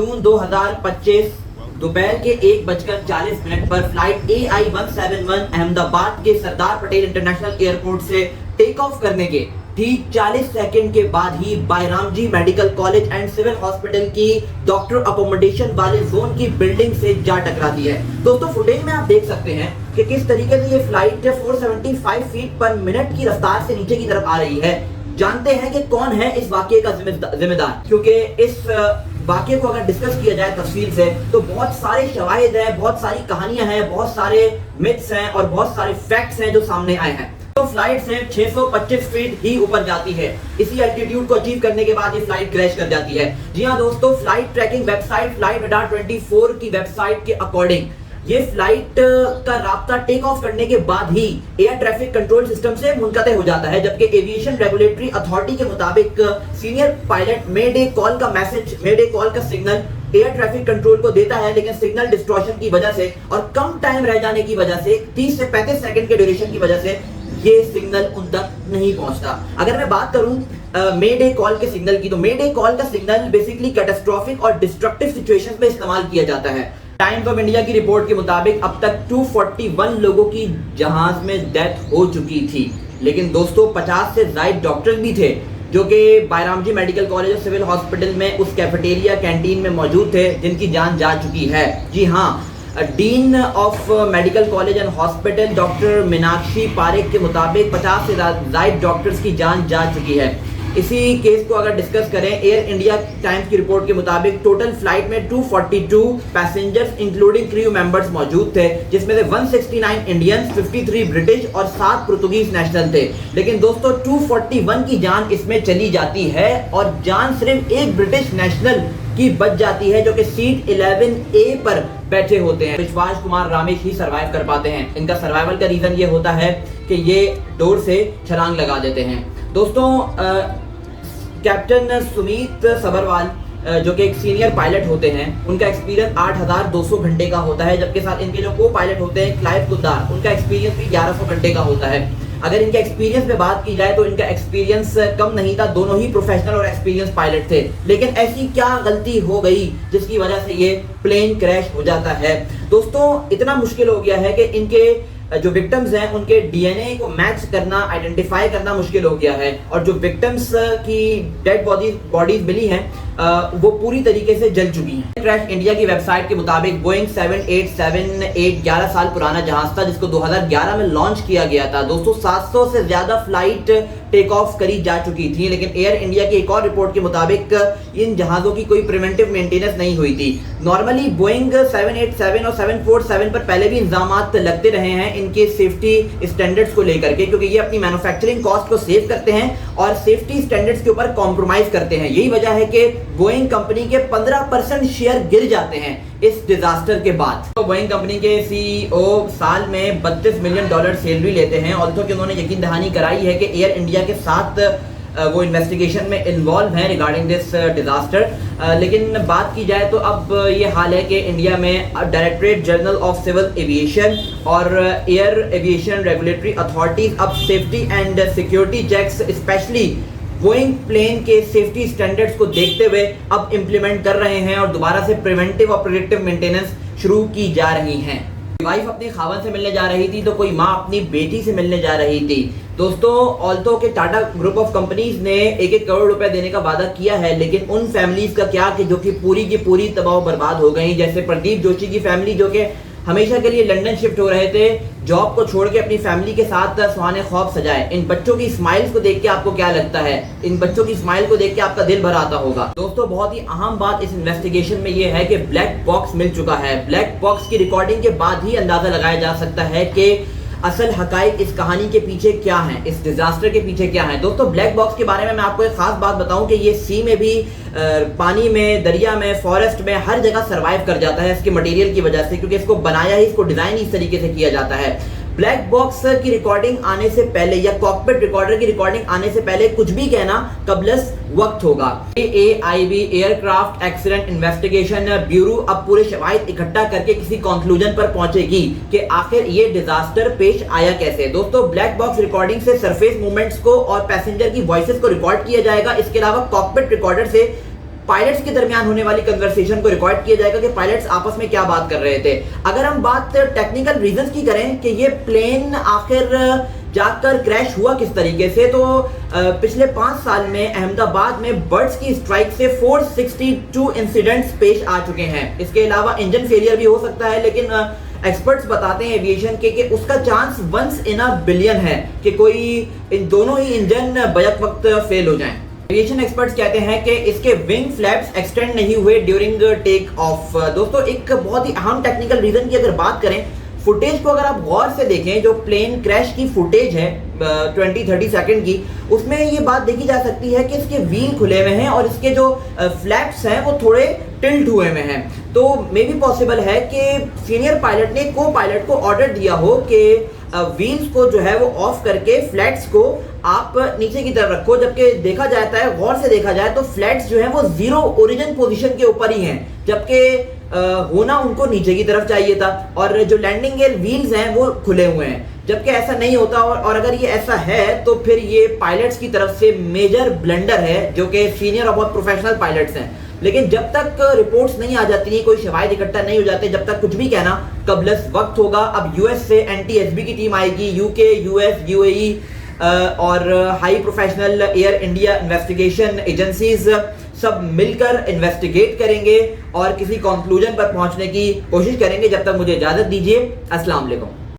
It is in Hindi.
जून 2025 दोपहर के 1:40 पर फ्लाइट AI-171 अहमदाबाद के सरदार पटेल इंटरनेशनल एयरपोर्ट से टेक ऑफ करने के ठीक 40 सेकंड के बाद ही Byramjee medical college and civil hospital की डॉक्टर अकोमोडेशन वाले जोन की बिल्डिंग से जा टकराती है। दोस्तों फुटेज में आप देख सकते हैं कि किस तरीके से ये फ्लाइट 475 फीट पर मिनट की रफ्तार से नीचे की तरफ आ रही है। जानते हैं कि कौन है इस वाकये का जिम्मेदार, क्योंकि इस वाकये को अगर डिस्कस किया जाए तफसील से तो बहुत सारे शवाहिद हैं, बहुत सारी कहानियां हैं, बहुत सारे मिथ्स हैं और बहुत सारे फैक्ट्स हैं जो सामने आए हैं। तो फ्लाइट से 625 फीट ही ऊपर जाती है। इसी एल्टीट्यूड को अचीव करने के बाद ये फ्लाइट क्रैश कर जाती है। जी हाँ दोस्तों, flight tracking website flight radar 24 की वेबसाइट के अकॉर्डिंग ये फ्लाइट का राब्ता टेक ऑफ करने के बाद ही एयर ट्रैफिक कंट्रोल सिस्टम से मुनक़ते हो जाता है, जबकि एविएशन रेगुलेटरी अथॉरिटी के मुताबिक सीनियर पायलट मेडे कॉल का सिग्नल एयर ट्रैफिक कंट्रोल को देता है, लेकिन सिग्नल डिस्टॉर्शन की वजह से और कम टाइम रह जाने की वजह से 30 से 35 सेकंड के ड्यूरेशन की वजह से ये सिग्नल उन तक नहीं पहुंचता। अगर मैं बात करूं मेडे कॉल के सिग्नल की, तो मेडे कॉल का सिग्नल बेसिकली कैटास्ट्रोफिक और डिस्ट्रक्टिव सिचुएशंस में इस्तेमाल किया जाता है। टाइम्स ऑफ इंडिया की रिपोर्ट के मुताबिक अब तक 241 लोगों की जहाज में डेथ हो चुकी थी, लेकिन दोस्तों 50 से ज्यादा डॉक्टर्स भी थे जो कि बायरामजी मेडिकल कॉलेज और सिविल हॉस्पिटल में उस कैफेटेरिया कैंटीन में मौजूद थे, जिनकी जान जा चुकी है। जी हाँ, dean of medical college and hospital doctor Meenakshi Parekh के मुताबिक 50 से ज्यादा डॉक्टर्स की जान जा चुकी है। इसी केस को अगर डिस्कस करें, एयर इंडिया टाइम्स की रिपोर्ट के मुताबिक टोटल फ्लाइट में 242 पैसेंजर्स इंक्लूडिंग क्रू मेंबर्स मौजूद थे, जिसमें से 169 इंडियंस, 53 ब्रिटिश और 7 पुर्तगीज नेशनल थे। लेकिन दोस्तों 241 की जान इसमें चली जाती है और जान सिर्फ एक ब्रिटिश नेशनल की बच जाती है जो कि सीट 11A पर बैठे होते हैं। विश्वास कुमार रामेश ही सरवाइव कर पाते हैं। इनका सर्वाइवल का रीजन ये होता है कि ये डोर से छलांग लगा देते हैं। दोस्तों कैप्टन सुमित सबरवाल जो कि एक सीनियर पायलट होते हैं, उनका एक्सपीरियंस 8200 घंटे का होता है, जबकि साथ इनके जो को पायलट होते हैं क्लाइव कुद्दार, उनका एक्सपीरियंस भी 1100 घंटे का होता है। अगर इनके एक्सपीरियंस पे बात की जाए तो इनका एक्सपीरियंस कम नहीं था, दोनों ही प्रोफेशनल और एक्सपीरियंस पायलट थे। लेकिन ऐसी क्या गलती हो गई जिसकी वजह से ये प्लेन क्रैश हो जाता है। दोस्तों इतना मुश्किल हो गया है कि इनके जो विक्टिम्स हैं उनके डीएनए को मैच करना, आइडेंटिफाई करना मुश्किल हो गया है, और जो विक्टिम्स की डेड बॉडीज मिली हैं वो पूरी तरीके से जल चुकी हैं। क्रैश इंडिया की वेबसाइट के मुताबिक बोइंग 7878 11 साल पुराना जहाज था, जिसको 2011 में लॉन्च किया गया था। दोस्तों 700 से ज्यादा फ्लाइट टेक ऑफ करी जा चुकी थी, लेकिन एयर इंडिया की एक और रिपोर्ट के मुताबिक इन जहाजों की कोई प्रिवेंटिव मेंटेनेंस नहीं हुई थी। नॉर्मली बोइंग 787 और 747 पर पहले भी इंतजामात लगते रहे हैं इनके सेफ्टी स्टैंडर्ड्स को लेकर के, क्योंकि ये अपनी मैन्युफैक्चरिंग कॉस्ट को सेव करते हैं और सेफ्टी स्टैंडर्ड्स के ऊपर कॉम्प्रोमाइज करते हैं। यही वजह है कि बोइंग कंपनी के 15% शेयर गिर जाते हैं इस डिजास्टर के बाद। तो बोइंग कंपनी के सीईओ साल में $32 मिलियन सैलरी लेते हैं, ऑल्सो कि उन्होंने यकीन दहानी कराई है कि एयर इंडिया के साथ वो इन्वेस्टिगेशन में इन्वॉल्व हैं रिगार्डिंग दिस डिजास्टर। लेकिन बात की जाए तो अब ये हाल है कि इंडिया में directorate general of civil aviation और एयर एविएशन रेगुलेटरी अथॉरिटीज अब safety and security checks specially Boeing plane के सेफ्टी स्टैंडर्ड्स को देखते हुए अब इम्प्लीमेंट कर रहे हैं और दोबारा से प्रिवेंटिव और प्रिडिक्टिव मेंटेनेंस शुरू की जा रही हैं। वाइफ अपने खावन से मिलने जा रही थी तो कोई माँ अपनी बेटी से मिलने जा रही थी। दोस्तों ऑल्टो के टाटा ग्रुप ऑफ कंपनीज ने 1-1 करोड़ रुपए देने का वादा किया है, लेकिन उन फैमिलीज का क्या कि जो कि पूरी की पूरी तबाह बर्बाद हो गई। जैसे प्रदीप जोशी की फैमिली जो कि हमेशा के लिए लंदन शिफ्ट हो रहे थे, जॉब को छोड़ के अपनी फैमिली के साथ सुहाने ख्वाब सजाए। इन बच्चों की स्माइल्स को देख के आपको क्या लगता है? इन बच्चों की स्माइल को देख के आपका दिल भर आता होगा। दोस्तों बहुत ही अहम बात इस इन्वेस्टिगेशन में ये है कि ब्लैक बॉक्स मिल चुका है। ब्लैक बॉक्स की रिकॉर्डिंग के बाद ही अंदाजा लगाया जा सकता है कि असल हकाइक इस कहानी के पीछे क्या है, इस डिजास्टर के पीछे क्या है। दोस्तों ब्लैक बॉक्स के बारे में मैं आपको एक खास बात बताऊं कि ये सी में भी, पानी में, दरिया में, फॉरेस्ट में, हर जगह सरवाइव कर जाता है इसके मटेरियल की वजह से, क्योंकि इसको बनाया ही, इसको डिजाइन इस तरीके से किया जाता है। ब्लैक बॉक्स की रिकॉर्डिंग आने से पहले या कॉकपिट रिकॉर्डर की रिकॉर्डिंग आने से पहले कुछ भी कहना कबलस वक्त होगा। AAIB aircraft accident investigation bureau अब पूरे शवाहिद इकट्ठा करके किसी कंक्लूजन पर पहुंचेगी कि आखिर ये डिजास्टर पेश आया कैसे। दोस्तों ब्लैक बॉक्स रिकॉर्डिंग से सरफेस मूवमेंट्स को और पैसेंजर की वॉइसेस को रिकॉर्ड किया जाएगा। इसके अलावा कॉकपिट रिकॉर्डर से पायलट्स के दरमियान होने वाली कन्वर्सेशन को रिकॉर्ड किया जाएगा कि पायलट्स आपस में क्या बात कर रहे थे। अगर हम बात टेक्निकल रीजंस की करें कि ये प्लेन आखिर जाकर क्रैश हुआ किस तरीके से, तो पिछले 5 साल में अहमदाबाद में बर्ड्स की स्ट्राइक से 462 इंसिडेंट्स पेश आ चुके हैं। इसके अलावा इंजन फेलियर भी हो सकता है, लेकिन एक्सपर्ट्स बताते हैं एविएशन के कि उसका chance once in a billion है कि कोई इन दोनों ही इंजन बैक वक्त फेल हो जाएं। एविएशन एक्सपर्ट्स कहते हैं कि इसके विंग फ्लैप्स एक्सटेंड नहीं हुए ड्यूरिंग टेक ऑफ। दोस्तों, एक बहुत ही अहम टेक्निकल रीजन की अगर बात करें, फुटेज को अगर आप गौर से देखें, जो प्लेन क्रैश की फुटेज है 20-30 सेकंड की, उसमें ये बात देखी जा सकती है कि इसके व्हील खुले हुए हैं और इसके जो फ्लैप्स हैं वो थोड़े टिल्ट हुए हुए हैं। तो मे भी पॉसिबल है कि सीनियर पायलट ने को पायलट को ऑर्डर दिया हो कि व्हील्स को जो है वो ऑफ करके फ्लैट्स को आप नीचे की तरफ रखो, जबकि देखा जाता है, गौर से देखा जाए तो फ्लैट्स जो है वो जीरो ओरिजिन पोजीशन के ऊपर ही हैं, जबकि होना उनको नीचे की तरफ चाहिए था, और जो लैंडिंग गियर व्हील्स हैं वो खुले हुए हैं, जबकि ऐसा नहीं होता। और अगर ये ऐसा है तो फिर ये पायलट्स की तरफ से मेजर ब्लंडर है, जो कि सीनियर और बहुत प्रोफेशनल पायलट्स हैं। लेकिन जब तक रिपोर्ट्स नहीं आ जाती, कोई शवाहिद इकट्ठा नहीं हो जाते, जब तक कुछ भी कहना कबलस वक्त होगा। अब यूएस से NTSB की टीम आएगी, यूके, यूएस, UAE और high professional air India investigation agencies सब मिलकर इन्वेस्टिगेट करेंगे और किसी कंक्लूजन पर पहुंचने की कोशिश करेंगे। जब तक मुझे इजाजत दीजिए, अस्सलाम वालेकुम।